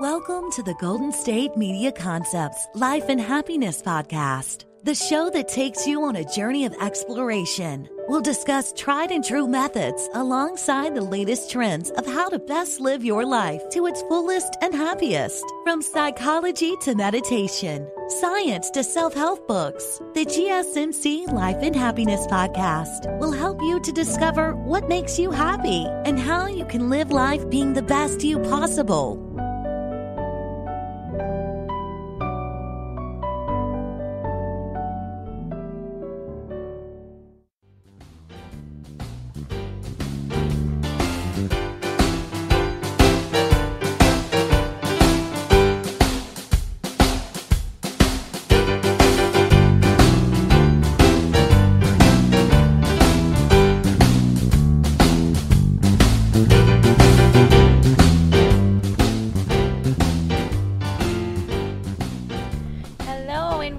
Welcome to the Golden State Media Concepts Life and Happiness Podcast, the show that takes you on a journey of exploration. We'll discuss tried and true methods alongside the latest trends of how to best live your life to its fullest and happiest. From psychology to meditation, science to self-help books, the GSMC Life and Happiness Podcast will help you to discover what makes you happy and how you can live life being the best you possible.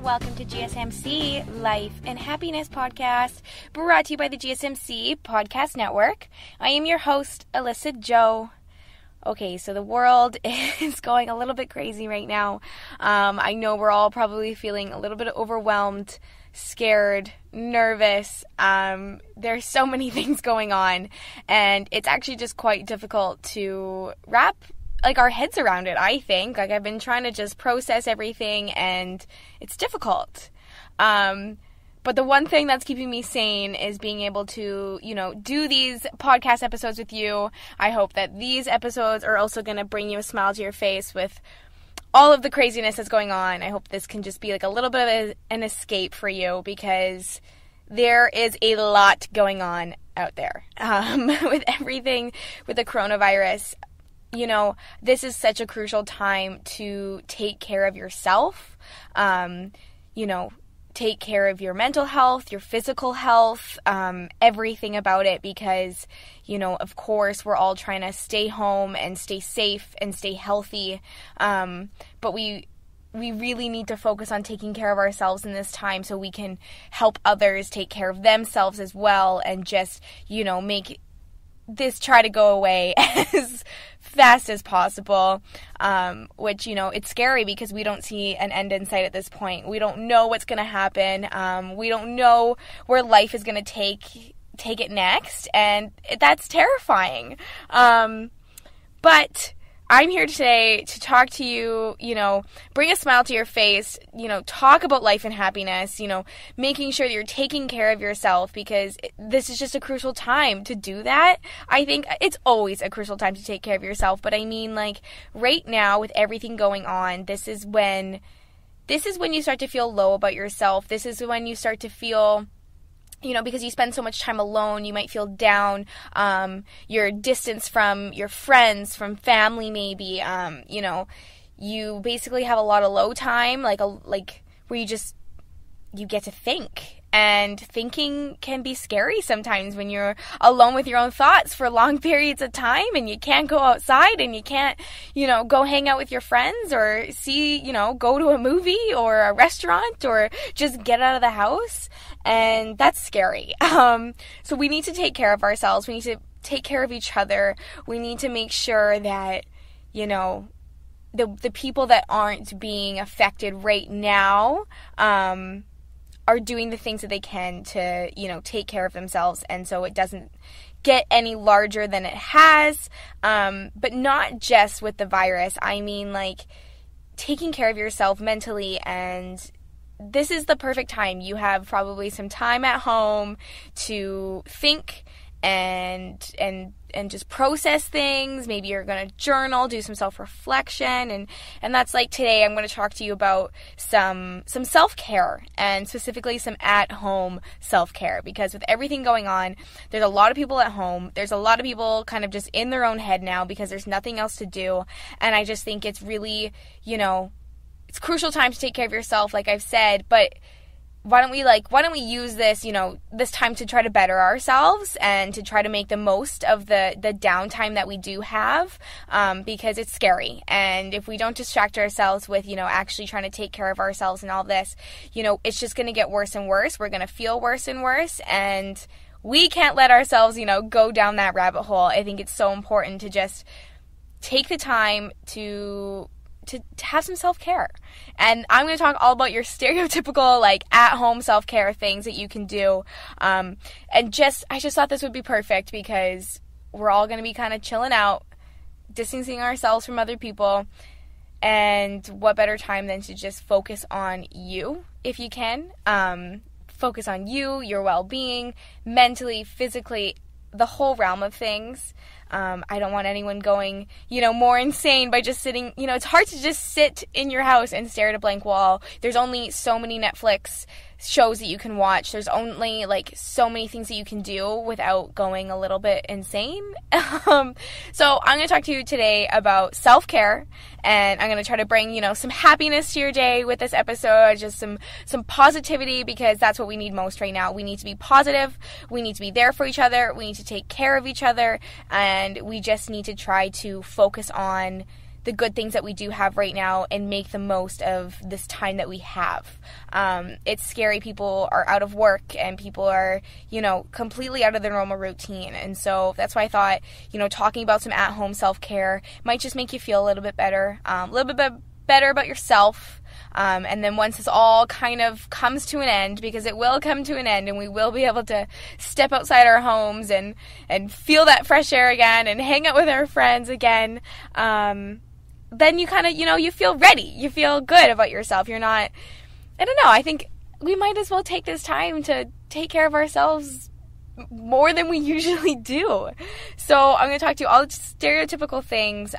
Welcome to GSMC Life and Happiness Podcast, brought to you by the GSMC Podcast Network. I am your host, Alyssa Jo. Okay, so the world is going a little bit crazy right now. I know we're all probably feeling a little bit overwhelmed, scared, nervous. There's so many things going on, and it's actually just quite difficult to wrap our heads around it, I think. I've been trying to just process everything, and it's difficult. But the one thing that's keeping me sane is being able to, do these podcast episodes with you. I hope that these episodes are also going to bring you a smile to your face with all of the craziness that's going on. I hope this can just be a little bit of an escape for you, because there is a lot going on out there with everything with the coronavirus. This is such a crucial time to take care of yourself, take care of your mental health, your physical health, everything about it, because, of course, we're all trying to stay home and stay safe and stay healthy, but we really need to focus on taking care of ourselves in this time so we can help others take care of themselves as well, and just, make this try to go away as fast as possible, which, it's scary because we don't see an end in sight at this point. We don't know what's going to happen. We don't know where life is going to take it next, and that's terrifying. But I'm here today to talk to you, bring a smile to your face, talk about life and happiness, making sure that you're taking care of yourself, because this is just a crucial time to do that. I think it's always a crucial time to take care of yourself, but I mean, right now with everything going on, this is when you start to feel low about yourself. This is when you start to feel, because you spend so much time alone, you might feel down, you're distanced from your friends, from family maybe, you basically have a lot of low time, where you get to think. And thinking can be scary sometimes when you're alone with your own thoughts for long periods of time, and you can't go outside, and you can't, go hang out with your friends, or see, go to a movie or a restaurant, or just get out of the house. And that's scary. So we need to take care of ourselves. We need to take care of each other. We need to make sure that, the people that aren't being affected right now, are doing the things that they can to, take care of themselves, and so it doesn't get any larger than it has, but not just with the virus. I mean, taking care of yourself mentally, and this is the perfect time. You have probably some time at home to think and just process things. Maybe you're going to journal, do some self-reflection, and that's today I'm going to talk to you about some self-care, and specifically some at-home self-care, because with everything going on, there's a lot of people at home. There's a lot of people kind of just in their own head now because there's nothing else to do, and I just think it's really, it's a crucial time to take care of yourself, like I've said, but why don't we use this, this time to try to better ourselves and to try to make the most of the downtime that we do have, because it's scary. And if we don't distract ourselves with, actually trying to take care of ourselves and all this, it's just going to get worse and worse. We're going to feel worse and worse, and we can't let ourselves, go down that rabbit hole. I think it's so important to just take the time to have some self-care. And I'm going to talk all about your stereotypical, like, at-home self-care things that you can do. And I just thought this would be perfect because we're all going to be kind of chilling out, distancing ourselves from other people. And what better time than to just focus on you, if you can. Focus on you, your well-being, mentally, physically, the whole realm of things. I don't want anyone going, more insane by just sitting. It's hard to just sit in your house and stare at a blank wall. There's only so many Netflix shows that you can watch. There's only, so many things that you can do without going a little bit insane. So I'm going to talk to you today about self-care, and I'm going to try to bring, some happiness to your day with this episode, just some positivity, because that's what we need most right now. We need to be positive. We need to be there for each other. We need to take care of each other, and we just need to try to focus on the good things that we do have right now and make the most of this time that we have. It's scary. People are out of work and people are, completely out of their normal routine. And so that's why I thought, talking about some at-home self-care might just make you feel a little bit better, better about yourself. And then once this all kind of comes to an end, because it will come to an end and we will be able to step outside our homes and feel that fresh air again and hang out with our friends again, then you kind of, you feel ready. You feel good about yourself. You're not, I don't know, I think we might as well take this time to take care of ourselves more than we usually do. So I'm going to talk to you all the stereotypical things,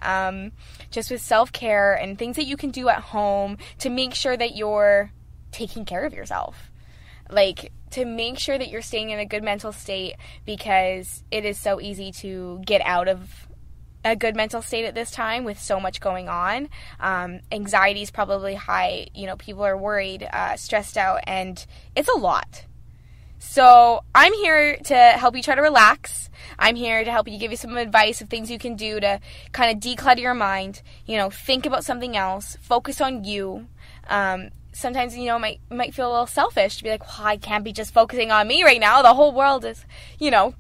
just with self-care and things that you can do at home to make sure that you're taking care of yourself. To make sure that you're staying in a good mental state, because it is so easy to get out of a good mental state at this time with so much going on. Anxiety is probably high. People are worried, stressed out, and it's a lot. So I'm here to help you try to relax. I'm here to help you, give you some advice of things you can do to kind of declutter your mind, think about something else, focus on you. Sometimes, it might feel a little selfish to be like, well, I can't be just focusing on me right now. The whole world is,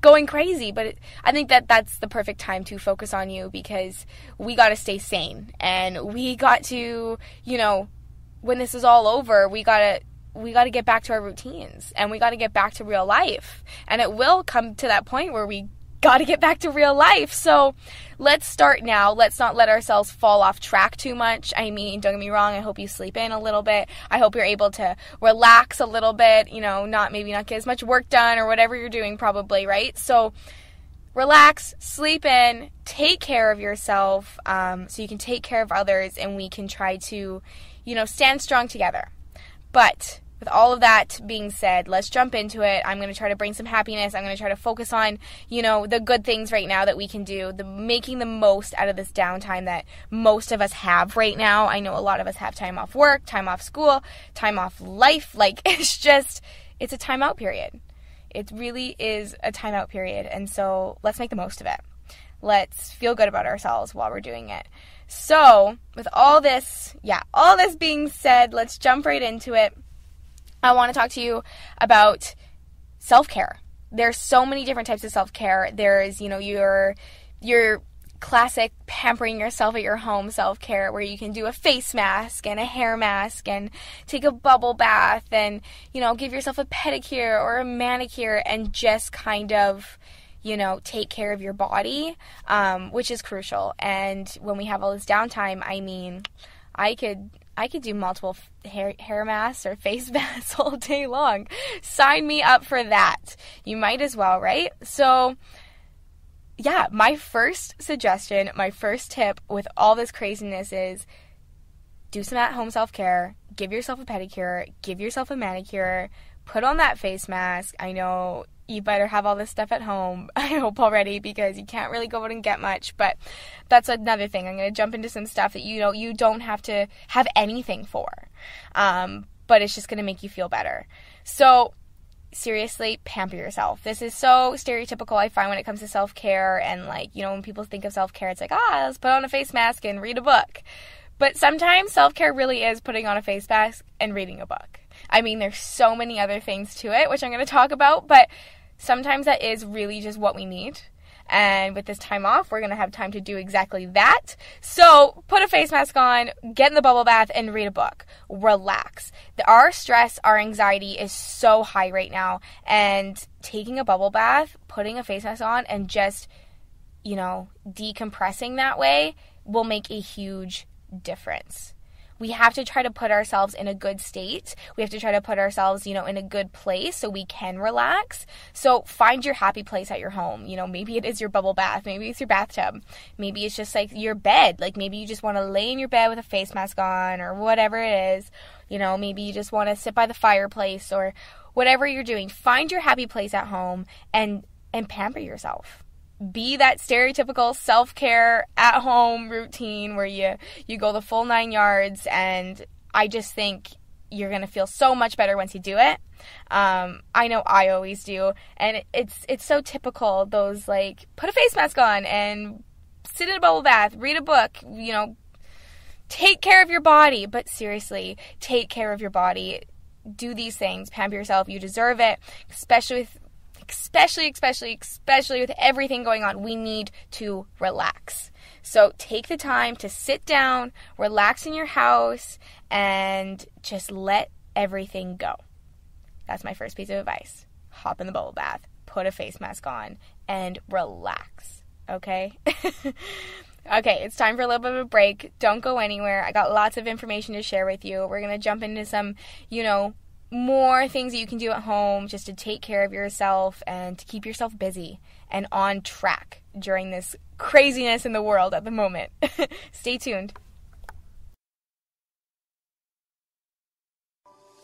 going crazy. But I think that's the perfect time to focus on you, because we got to stay sane. And we got to, when this is all over, we got to get back to our routines. And we got to get back to real life. And it will come to that point where we got to get back to real life. So let's start now. Let's not let ourselves fall off track too much. I mean, don't get me wrong. I hope you sleep in a little bit. I hope you're able to relax a little bit, not get as much work done or whatever you're doing probably, right? So relax, sleep in, take care of yourself, so you can take care of others, and we can try to, stand strong together. But with all of that being said, let's jump into it. I'm going to try to bring some happiness. I'm going to try to focus on, the good things right now that we can do, making the most out of this downtime that most of us have right now. I know a lot of us have time off work, time off school, time off life. It's a timeout period. It really is a timeout period. And so let's make the most of it. Let's feel good about ourselves while we're doing it. So with all this being said, let's jump right into it. I want to talk to you about self-care. There's so many different types of self-care. There's, your classic pampering yourself at your home self-care, where you can do a face mask and a hair mask and take a bubble bath and, give yourself a pedicure or a manicure and just kind of, take care of your body, which is crucial. And when we have all this downtime, I mean, I could do multiple hair masks or face masks all day long. Sign me up for that. You might as well, right? So, yeah, my first suggestion, my first tip with all this craziness is do some at-home self-care. Give yourself a pedicure. Give yourself a manicure. Put on that face mask. I know you better have all this stuff at home, I hope already, because you can't really go out and get much, but that's another thing. I'm going to jump into some stuff that you don't have to have anything for, but it's just going to make you feel better. So seriously, pamper yourself. This is so stereotypical, I find, when it comes to self-care, and when people think of self-care, it's let's put on a face mask and read a book. But sometimes self-care really is putting on a face mask and reading a book. I mean, there's so many other things to it, which I'm going to talk about, but sometimes that is really just what we need. And with this time off, we're going to have time to do exactly that. So put a face mask on, get in the bubble bath, and read a book. Relax. Our stress, our anxiety is so high right now. And taking a bubble bath, putting a face mask on, and just, decompressing that way will make a huge difference. We have to try to put ourselves in a good state. We have to try to put ourselves, in a good place so we can relax. So find your happy place at your home. Maybe it is your bubble bath. Maybe it's your bathtub. Maybe it's just like your bed. Like maybe you just want to lay in your bed with a face mask on or whatever it is. Maybe you just want to sit by the fireplace or whatever you're doing. Find your happy place at home and pamper yourself. Be that stereotypical self-care at-home routine where you go the full 9 yards, and I just think you're going to feel so much better once you do it. I know I always do, and it's so typical, those like, put a face mask on and sit in a bubble bath, read a book, take care of your body, but seriously, take care of your body. Do these things, pamper yourself, you deserve it, especially with everything going on. We need to relax. So take the time to sit down, relax in your house, and just let everything go. That's my first piece of advice. Hop in the bubble bath, put a face mask on, and relax. Okay? Okay, it's time for a little bit of a break. Don't go anywhere. I got lots of information to share with you. We're going to jump into some, more things that you can do at home just to take care of yourself and to keep yourself busy and on track during this craziness in the world at the moment. Stay tuned.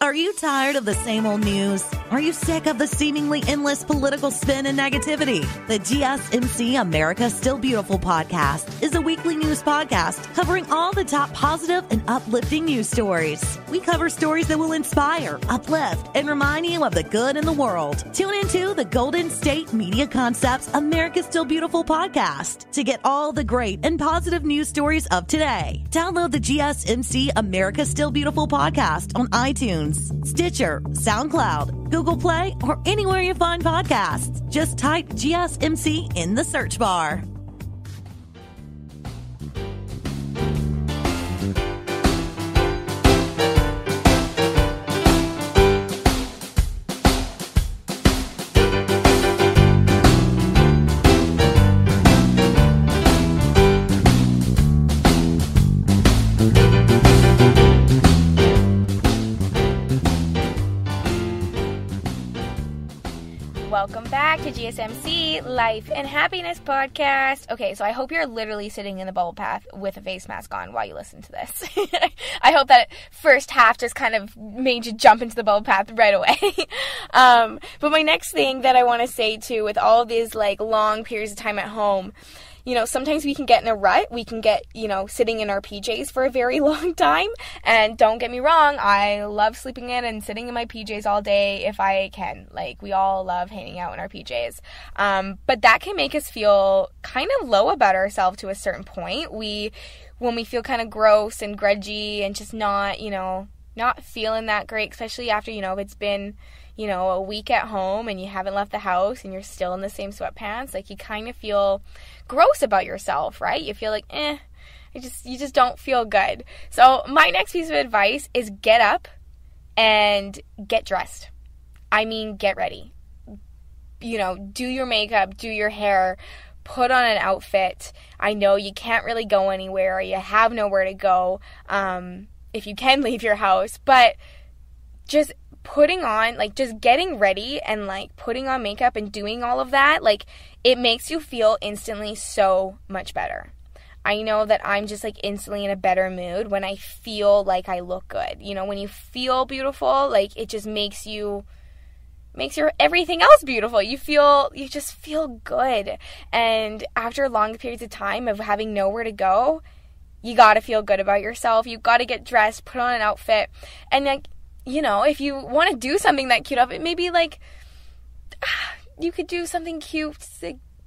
Are you tired of the same old news? Are you sick of the seemingly endless political spin and negativity? The GSMC America Still Beautiful podcast is a weekly news podcast covering all the top positive and uplifting news stories. We cover stories that will inspire, uplift, and remind you of the good in the world. Tune into the Golden State Media Concepts America Still Beautiful podcast to get all the great and positive news stories of today. Download the GSMC America Still Beautiful podcast on iTunes, Stitcher, SoundCloud, Google Play, or anywhere you find podcasts. Just type GSMC in the search bar. Welcome back to GSMC Life and Happiness Podcast. Okay, so I hope you're literally sitting in the bubble bath with a face mask on while you listen to this. I hope that first half just kind of made you jump into the bubble bath right away. But my next thing that I want to say too, with all of these like long periods of time at home, sometimes we can get in a rut. We can get, sitting in our PJs for a very long time. And don't get me wrong, I love sleeping in and sitting in my PJs all day if I can. Like, we all love hanging out in our PJs. But that can make us feel kind of low about ourselves to a certain point. When we feel kind of gross and grudgy and just not feeling that great, especially after, it's been, a week at home and you haven't left the house and you're still in the same sweatpants. Like, you kind of feel gross about yourself, right? You feel like, you just don't feel good. So my next piece of advice is get up and get dressed. I mean, get ready. Do your makeup, do your hair, put on an outfit. I know you can't really go anywhere or you have nowhere to go if you can leave your house, but just putting on, just getting ready and, putting on makeup and doing all of that, it makes you feel instantly so much better. I know that I'm just, instantly in a better mood when I feel like I look good. When you feel beautiful, it just makes your everything else beautiful. You just feel good. And after long periods of time of having nowhere to go, you got to feel good about yourself. You got to get dressed, put on an outfit, and, if you want to do something that cute of it, maybe you could do something cute.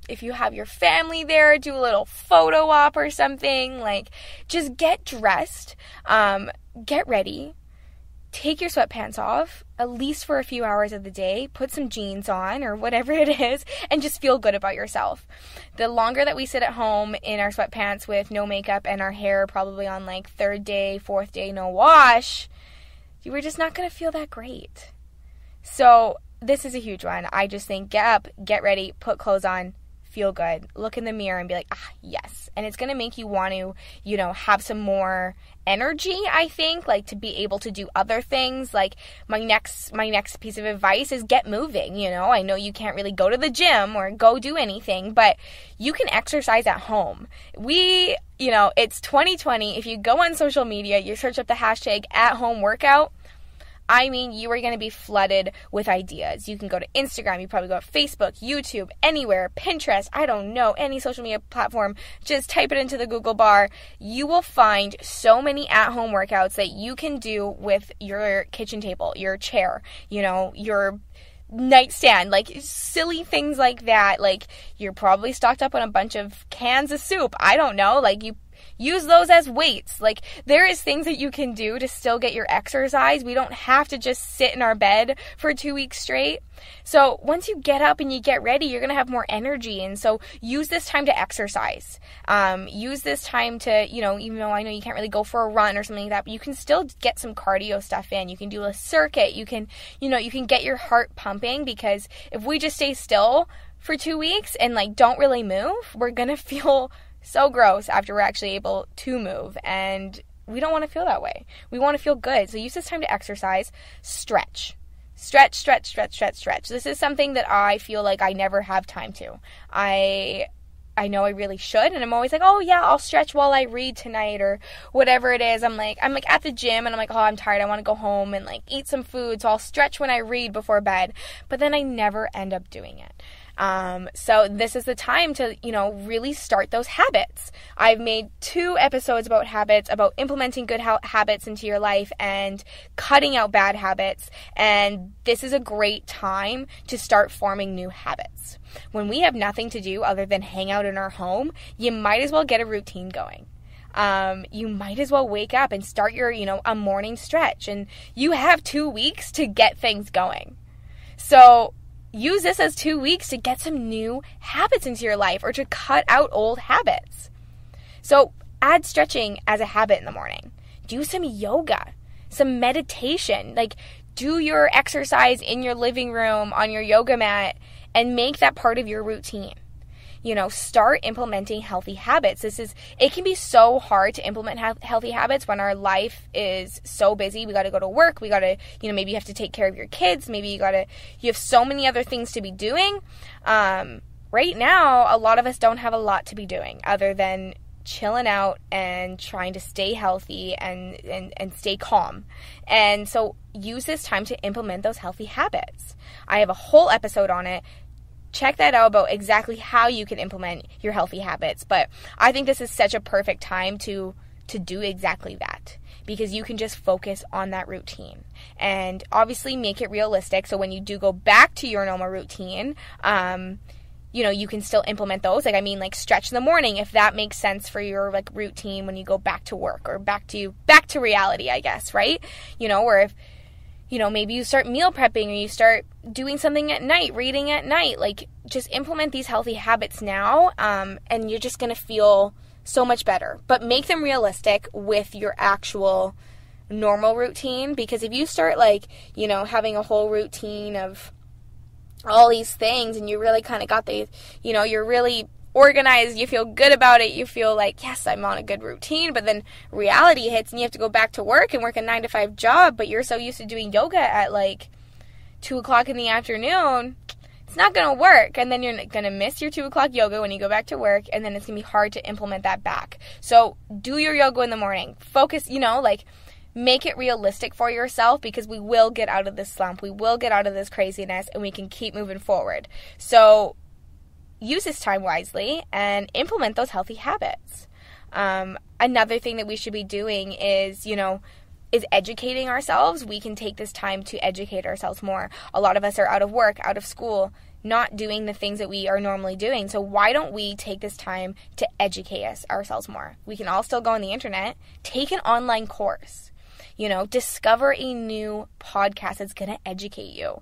If you have your family there, do a little photo op or something. Just get dressed, get ready, take your sweatpants off, at least for a few hours of the day, put some jeans on or whatever it is, and just feel good about yourself. The longer that we sit at home in our sweatpants with no makeup and our hair probably on like third day, fourth day, no wash, we're just not going to feel that great. So this is a huge one. I just think get up, get ready, put clothes on, feel good, look in the mirror and be like, yes. And it's going to make you want to, have some more energy, I think, like to be able to do other things. Like my next piece of advice is get moving. I know you can't really go to the gym or go do anything, but you can exercise at home. It's 2020. If you go on social media, you search up the hashtag @home workout, you are going to be flooded with ideas. You can go to Instagram, you probably go to Facebook, YouTube, anywhere, Pinterest, I don't know, any social media platform. Just type it into the Google bar. You will find so many at-home workouts that you can do with your kitchen table, your chair, your nightstand, like silly things like that. Like you're probably stocked up on a bunch of cans of soup. I don't know, like you use those as weights. Like there is things that you can do to still get your exercise. We don't have to just sit in our bed for 2 weeks straight. So once you get up and you get ready, you're going to have more energy. And so use this time to exercise. Use this time to, even though I know you can't really go for a run or something like that, but you can still get some cardio stuff in. You can do a circuit. You can get your heart pumping, because if we just stay still for 2 weeks and don't really move, we're going to feel so gross after we're actually able to move, and we don't want to feel that way. We want to feel good. So use this time to exercise, stretch. This is something that I feel like I never have time to. I know I really should, and I'm always like, oh yeah, I'll stretch while I read tonight or whatever it is. I'm at the gym and I'm like, oh, I'm tired, I want to go home and eat some food, so I'll stretch when I read before bed. But then I never end up doing it. So this is the time to, really start those habits. I've made 2 episodes about habits, about implementing good habits into your life and cutting out bad habits. And this is a great time to start forming new habits. When we have nothing to do other than hang out in our home, you might as well get a routine going. You might as well wake up and start your, a morning stretch, and you have 2 weeks to get things going. So use this as 2 weeks to get some new habits into your life or to cut out old habits. So add stretching as a habit in the morning. Do some yoga, some meditation. Do your exercise in your living room on your yoga mat and make that part of your routine. Start implementing healthy habits. It can be so hard to implement healthy habits when our life is so busy. We got to go to work. We got to, maybe you have to take care of your kids. Maybe you have so many other things to be doing. Right now, a lot of us don't have a lot to be doing other than chilling out and trying to stay healthy and stay calm. And so use this time to implement those healthy habits. I have a whole episode on it. Check that out about exactly how you can implement your healthy habits. But I think this is such a perfect time to do exactly that, because you can just focus on that routine and obviously make it realistic. So when you do go back to your normal routine, you can still implement those. Stretch in the morning if that makes sense for your routine when you go back to work or back to reality, I guess, right? Or if maybe you start meal prepping or you start doing something at night, reading at night. Just implement these healthy habits now, and you're just going to feel so much better. But make them realistic with your actual normal routine, because if you start, having a whole routine of all these things and you really kind of got the, you're really organized, you feel good about it, you feel like, yes, I'm on a good routine, but then reality hits and you have to go back to work and work a 9-to-5 job, but you're so used to doing yoga at 2 o'clock in the afternoon, it's not going to work. And then you're going to miss your 2 o'clock yoga when you go back to work, and then it's going to be hard to implement that back. So do your yoga in the morning. Focus, make it realistic for yourself, because we will get out of this slump. We will get out of this craziness, and we can keep moving forward. So use this time wisely and implement those healthy habits. Another thing that we should be doing is educating ourselves. We can take this time to educate ourselves more. A lot of us are out of work, out of school, not doing the things that we are normally doing. So why don't we take this time to educate ourselves more? We can all still go on the internet, take an online course. Discover a new podcast that's going to educate you.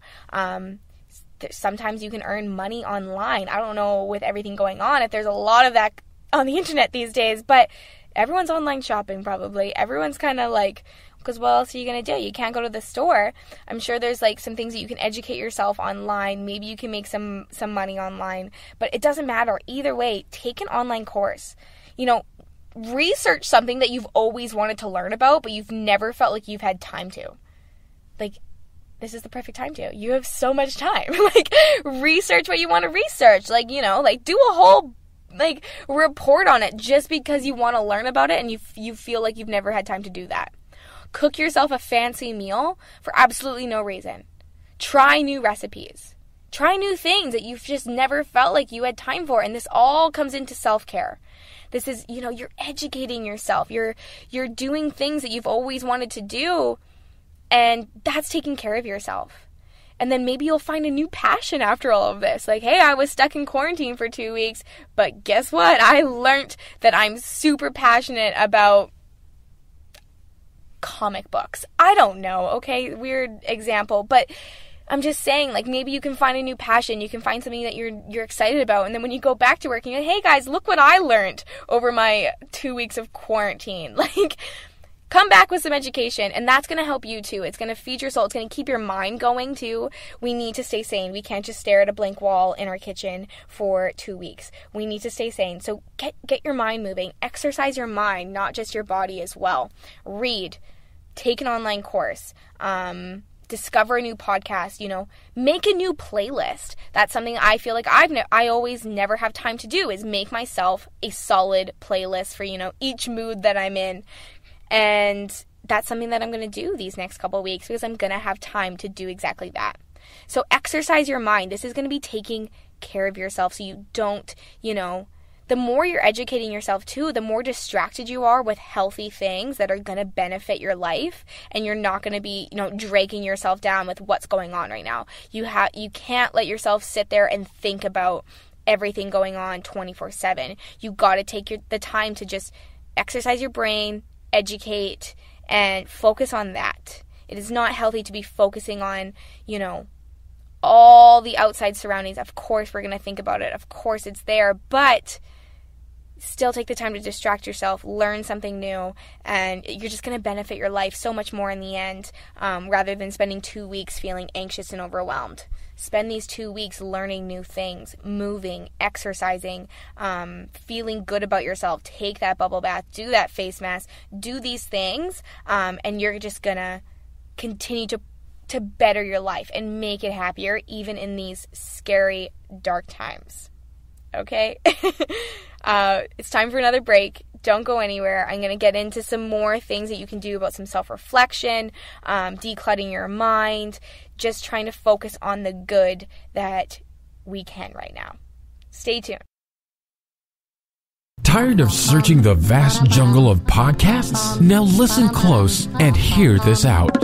Sometimes you can earn money online. I don't know with everything going on if there's a lot of that on the internet these days, but everyone's online shopping probably. Everyone's kind of like, because what else are you going to do? You can't go to the store. I'm sure there's like some things that you can educate yourself online. Maybe you can make some money online, but it doesn't matter. Either way, take an online course. Research something that you've always wanted to learn about, but you've never felt like you've had time to. Like, this is the perfect time to. You have so much time. Research what you want to research. Do a whole, report on it just because you want to learn about it and you feel like you've never had time to do that. Cook yourself a fancy meal for absolutely no reason. Try new recipes. Try new things that you've just never felt like you had time for. And this all comes into self-care. This is, you're educating yourself. You're doing things that you've always wanted to do. And that's taking care of yourself. And then maybe you'll find a new passion after all of this. Hey, I was stuck in quarantine for 2 weeks, but guess what? I learned that I'm super passionate about comic books. I don't know, okay? Weird example, but I'm just saying, maybe you can find a new passion. You can find something that you're excited about. And then when you go back to work, you're like, hey guys, look what I learned over my 2 weeks of quarantine. Come back with some education, and that's going to help you too. It's going to feed your soul. It's going to keep your mind going too. We need to stay sane. We can't just stare at a blank wall in our kitchen for 2 weeks. We need to stay sane. So get your mind moving. Exercise your mind, not just your body as well. Read. Take an online course. Discover a new podcast. Make a new playlist. That's something I feel like I always never have time to do, is make myself a solid playlist for, each mood that I'm in. And that's something that I'm going to do these next couple of weeks because I'm going to have time to do exactly that. So exercise your mind. This is going to be taking care of yourself so you don't, the more you're educating yourself too, the more distracted you are with healthy things that are going to benefit your life, and you're not going to be, dragging yourself down with what's going on right now. You can't let yourself sit there and think about everything going on 24/7. You got to take the time to just exercise your brain, educate, and focus on that. It is not healthy to be focusing on, all the outside surroundings. Of course, we're going to think about it. Of course, it's there, but still take the time to distract yourself, learn something new, and you're just going to benefit your life so much more in the end, rather than spending 2 weeks feeling anxious and overwhelmed. Spend these 2 weeks learning new things, moving, exercising, feeling good about yourself. Take that bubble bath, do that face mask, do these things, and you're just going to continue to better your life and make it happier, even in these scary, dark times. Okay? It's time for another break. Don't go anywhere. I'm going to get into some more things that you can do about some self-reflection, decluttering your mind, just trying to focus on the good that we can right now. Stay tuned. Tired of searching the vast jungle of podcasts? Now listen close and hear this out.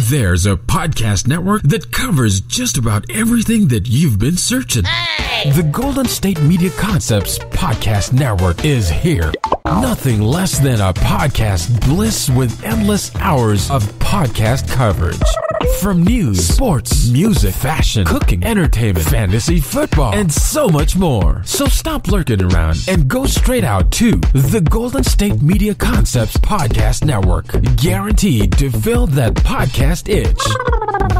There's a podcast network that covers just about everything that you've been searching. Hey! The Golden State Media Concepts Podcast Network is here. Nothing less than a podcast bliss with endless hours of podcast coverage. From news, sports, music, fashion, cooking, entertainment, fantasy, football, and so much more. So stop lurking around and go straight out to the Golden State Media Concepts Podcast Network. Guaranteed to fill that podcast itch.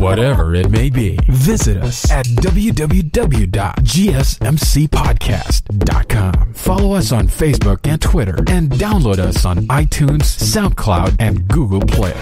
Whatever it may be. Visit us at www.gsmcpodcast.com. Follow us on Facebook and Twitter, and download us on iTunes, SoundCloud, and Google Play.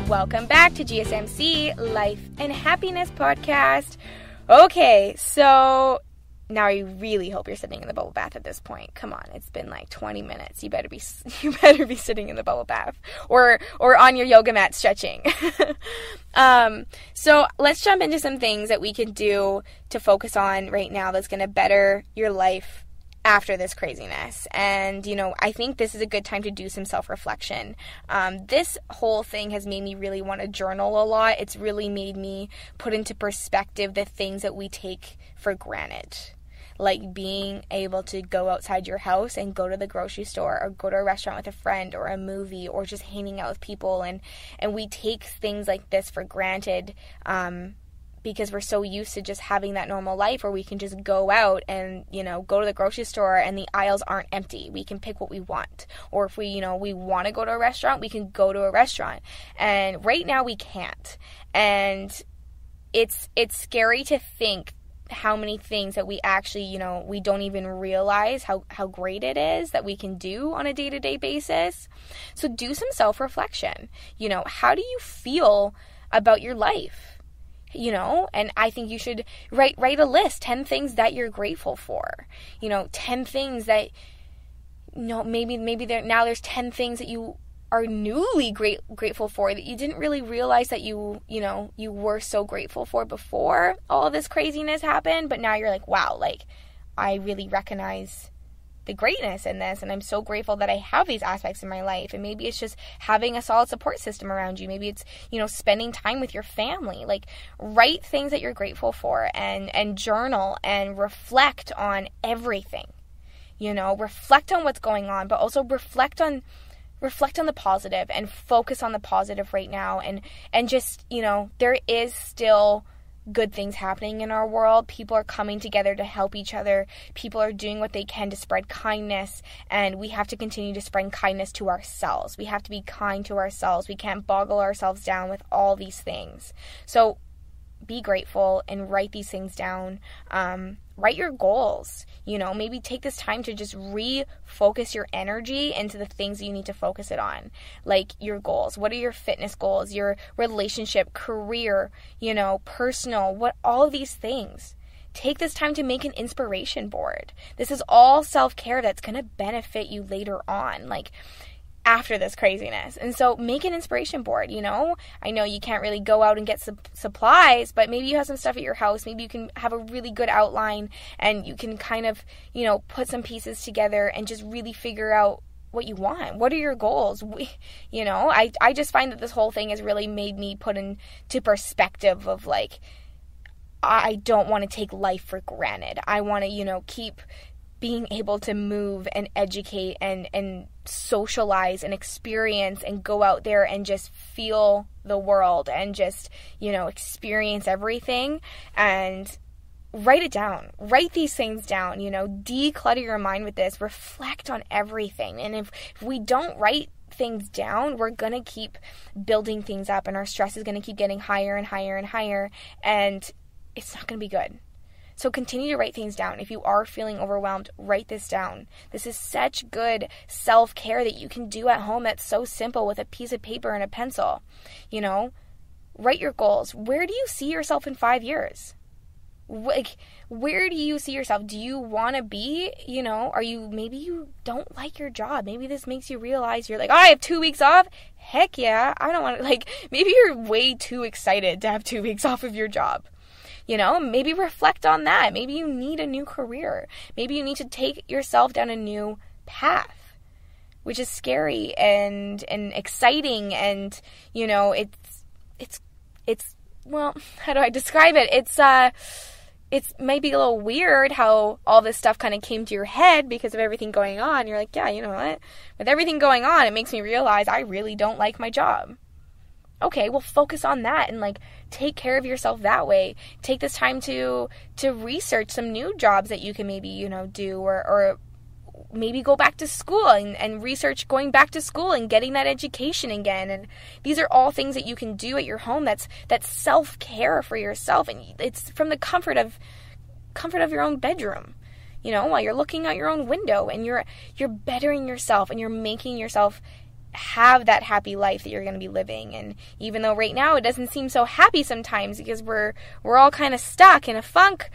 Welcome back to GSMC Life and Happiness Podcast. Okay, so now I really hope you're sitting in the bubble bath at this point. Come on, it's been like 20 minutes. You better be sitting in the bubble bath or on your yoga mat stretching. So let's jump into some things that we can do to focus on right now that's going to better your life after this craziness. And, I think this is a good time to do some self-reflection. This whole thing has made me really want to journal a lot. It's really made me put into perspective the things that we take for granted. Like being able to go outside your house and go to the grocery store or go to a restaurant with a friend or a movie or just hanging out with people. And we take things like this for granted because we're so used to just having that normal life where we can just go out and, go to the grocery store and the aisles aren't empty. We can pick what we want. Or if we want to go to a restaurant, we can go to a restaurant. And right now we can't. And it's scary to think how many things that we actually, we don't even realize how great it is that we can do on a day-to-day basis. So do some self-reflection. How do you feel about your life? And I think you should write a list, 10 things that you're grateful for, 10 things that, maybe there's 10 things that you are newly grateful for that you didn't really realize that you were so grateful for before all this craziness happened. But now you're like, wow, I really recognize the greatness in this, and I'm so grateful that I have these aspects in my life. And maybe it's just having a solid support system around you. Maybe it's, spending time with your family. Write things that you're grateful for and journal and reflect on everything. Reflect on what's going on, but also reflect on the positive and focus on the positive right now. And just, there is still good things happening in our world. People are coming together to help each other. People are doing what they can to spread kindness, and we have to continue to spread kindness to ourselves. We have to be kind to ourselves. We can't boggle ourselves down with all these things. So be grateful and write these things down. Write your goals. Maybe take this time to just refocus your energy into the things that you need to focus it on. Like your goals. What are your fitness goals? Your relationship, career, personal, all of these things. Take this time to make an inspiration board. This is all self-care that's going to benefit you later on. After this craziness. And so make an inspiration board, I know you can't really go out and get supplies, but maybe you have some stuff at your house. Maybe you can have a really good outline and you can kind of, put some pieces together and just really figure out what you want. What are your goals? I just find that this whole thing has really made me put into perspective of I don't want to take life for granted. I want to, keep being able to move and educate and socialize and experience and go out there and just feel the world and just, experience everything. And write it down. Write these things down, declutter your mind with this. Reflect on everything. And if we don't write things down, we're going to keep building things up and our stress is going to keep getting higher and higher and higher. And it's not going to be good. So continue to write things down. If you are feeling overwhelmed, write this down. This is such good self-care that you can do at home that's so simple with a piece of paper and a pencil. Write your goals. Where do you see yourself in 5 years? Where do you see yourself? Do you want to be, maybe you don't like your job. Maybe this makes you realize you're I have 2 weeks off. Heck yeah. I don't want to, maybe you're way too excited to have 2 weeks off of your job. Maybe reflect on that. Maybe you need a new career. Maybe you need to take yourself down a new path, which is scary and exciting. And, it's well, how do I describe it? It's maybe a little weird how all this stuff kind of came to your head because of everything going on. You're like, yeah, you know what? With everything going on, it makes me realize I really don't like my job. Okay, well, focus on that and take care of yourself that way. Take this time to research some new jobs that you can maybe, do or maybe go back to school and research going back to school and getting that education again. And these are all things that you can do at your home. That's self-care for yourself. And it's from the comfort of your own bedroom, while you're looking out your own window and you're bettering yourself and you're making yourself have that happy life that you're going to be living. And even though right now it doesn't seem so happy sometimes because we're all kind of stuck in a funk,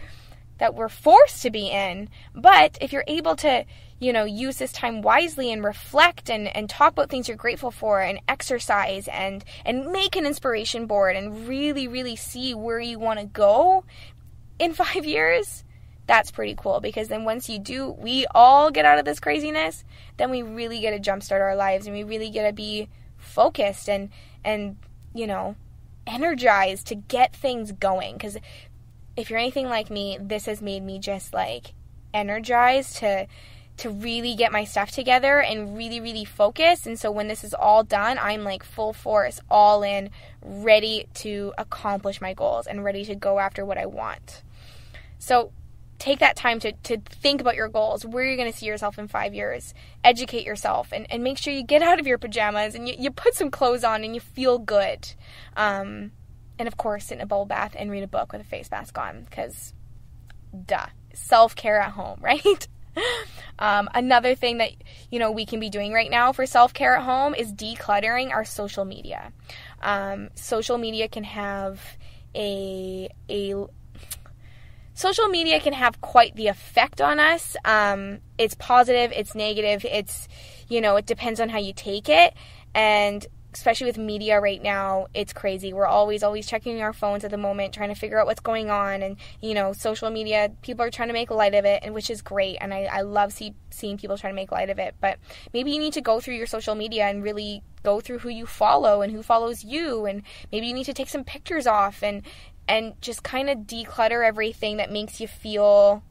that we're forced to be in. But if you're able to, use this time wisely and reflect and talk about things you're grateful for and exercise and make an inspiration board and really, really see where you want to go in 5 years, that's pretty cool. Because then once you do, we all get out of this craziness, then we really get to jumpstart our lives and we really get to be focused and energized to get things going. Because if you're anything like me, this has made me just like energized to really get my stuff together and really, really focus. And so when this is all done, I'm like full force, all in, ready to accomplish my goals and ready to go after what I want. So take that time to think about your goals, where you're going to see yourself in 5 years, educate yourself, and make sure you get out of your pajamas and you put some clothes on and you feel good. And of course, sit in a bubble bath and read a book with a face mask on, because self-care at home, right? Another thing that, we can be doing right now for self-care at home is decluttering our social media. Social media can have social media can have quite the effect on us. It's positive, it's negative, it's, it depends on how you take it. And especially with media right now, it's crazy. We're always checking our phones at the moment, trying to figure out what's going on. And, social media, people are trying to make light of it, and which is great. And I love seeing people trying to make light of it. But maybe you need to go through your social media and really go through who you follow and who follows you. And maybe you need to take some pictures off and just kind of declutter everything that makes you feel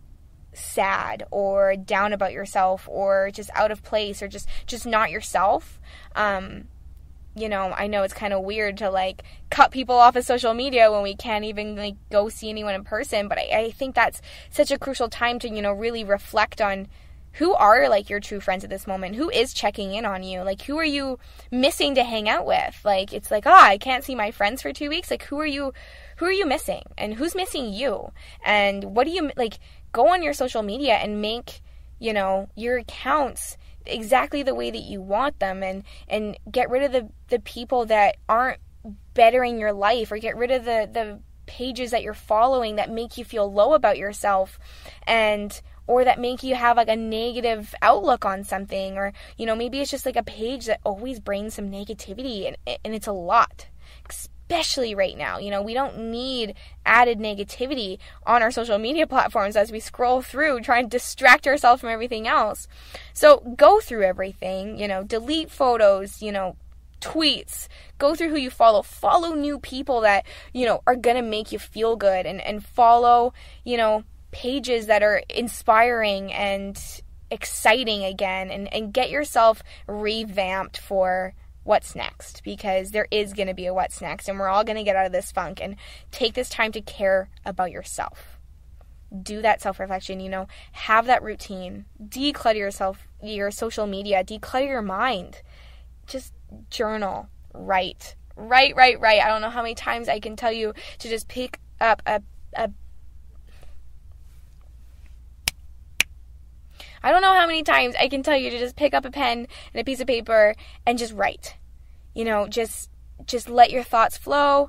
sad or down about yourself or just out of place or just not yourself. I know it's kind of weird to like cut people off of social media when we can't even like go see anyone in person, but I think that's such a crucial time to, really reflect on who are like your true friends at this moment, who is checking in on you, like who are you missing to hang out with? Like it's like, I can't see my friends for 2 weeks. Like who are you missing and who's missing you? And what do you like? Go on your social media and make, your accounts exactly the way that you want them and get rid of the people that aren't bettering your life, or get rid of the pages that you're following that make you feel low about yourself or that make you have like a negative outlook on something, or maybe it's just like a page that always brings some negativity and it's a lot, especially right now. We don't need added negativity on our social media platforms as we scroll through, trying to distract ourselves from everything else. So go through everything, delete photos, tweets, go through who you follow new people that, are going to make you feel good, and follow, pages that are inspiring and exciting again, and get yourself revamped for what's next, because there is going to be a what's next, and we're all going to get out of this funk. And take this time to care about yourself. Do that self-reflection, have that routine, declutter your social media, declutter your mind, just journal, write. I don't know how many times I can tell you to just pick up I don't know how many times I can tell you to just pick up a pen and a piece of paper and just write. Just let your thoughts flow.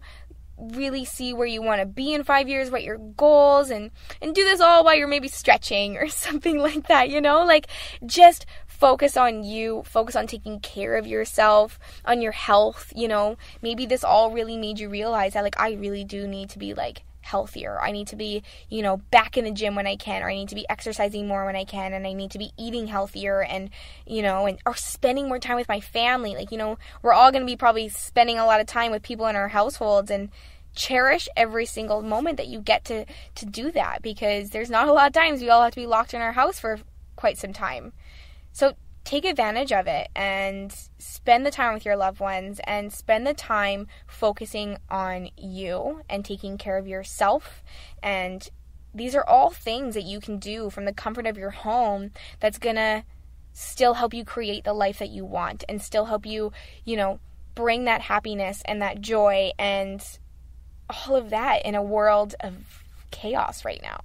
Really see where you want to be in 5 years, what your goals, and do this all while you're maybe stretching or something like that, like just focus on you, focus on taking care of yourself, on your health. Maybe this all really made you realize that like I really do need to be like healthier. I need to be, back in the gym when I can, or I need to be exercising more when I can, and I need to be eating healthier and or spending more time with my family. Like, we're all going to be probably spending a lot of time with people in our households, and cherish every single moment that you get to do that, because there's not a lot of times we all have to be locked in our house for quite some time. So take advantage of it and spend the time with your loved ones, and spend the time focusing on you and taking care of yourself. And these are all things that you can do from the comfort of your home that's going to still help you create the life that you want, and still help you, bring that happiness and that joy and all of that in a world of chaos right now.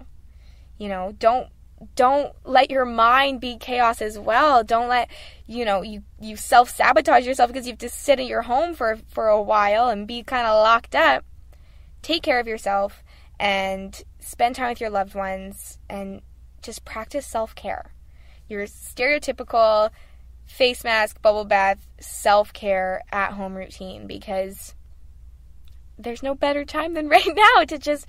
Don't let your mind be chaos as well. Don't let, you self-sabotage yourself because you have to sit in your home for a while and be kind of locked up. Take care of yourself and spend time with your loved ones, and just practice self-care. Your stereotypical face mask, bubble bath, self-care at-home routine, because there's no better time than right now to just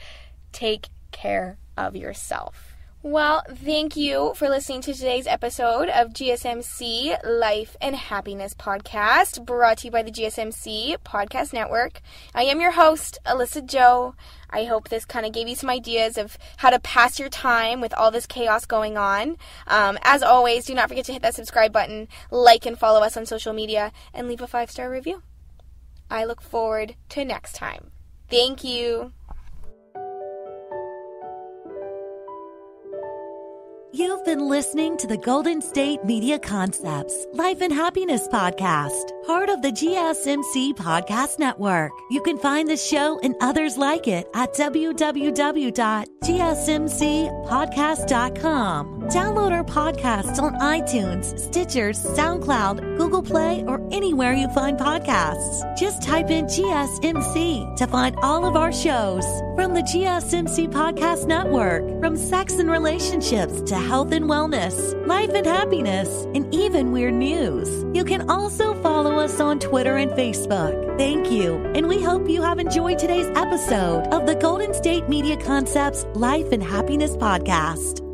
take care of yourself. Well, thank you for listening to today's episode of GSMC Life and Happiness Podcast, brought to you by the GSMC Podcast Network. I am your host, Alyssa Jo. I hope this kind of gave you some ideas of how to pass your time with all this chaos going on. As always, do not forget to hit that subscribe button, like and follow us on social media, and leave a 5-star review. I look forward to next time. Thank you. You've been listening to the Golden State Media Concepts Life and Happiness Podcast, part of the GSMC Podcast Network. You can find the show and others like it at www.gsmcpodcast.com. Download our podcasts on iTunes, Stitcher, SoundCloud, Google Play, or anywhere you find podcasts. Just type in GSMC to find all of our shows from the GSMC Podcast Network, from sex and relationships to health and wellness, life and happiness, and even weird news. You can also follow us on Twitter and Facebook. Thank you, and we hope you have enjoyed today's episode of the Golden State Media Concepts Life and Happiness Podcast.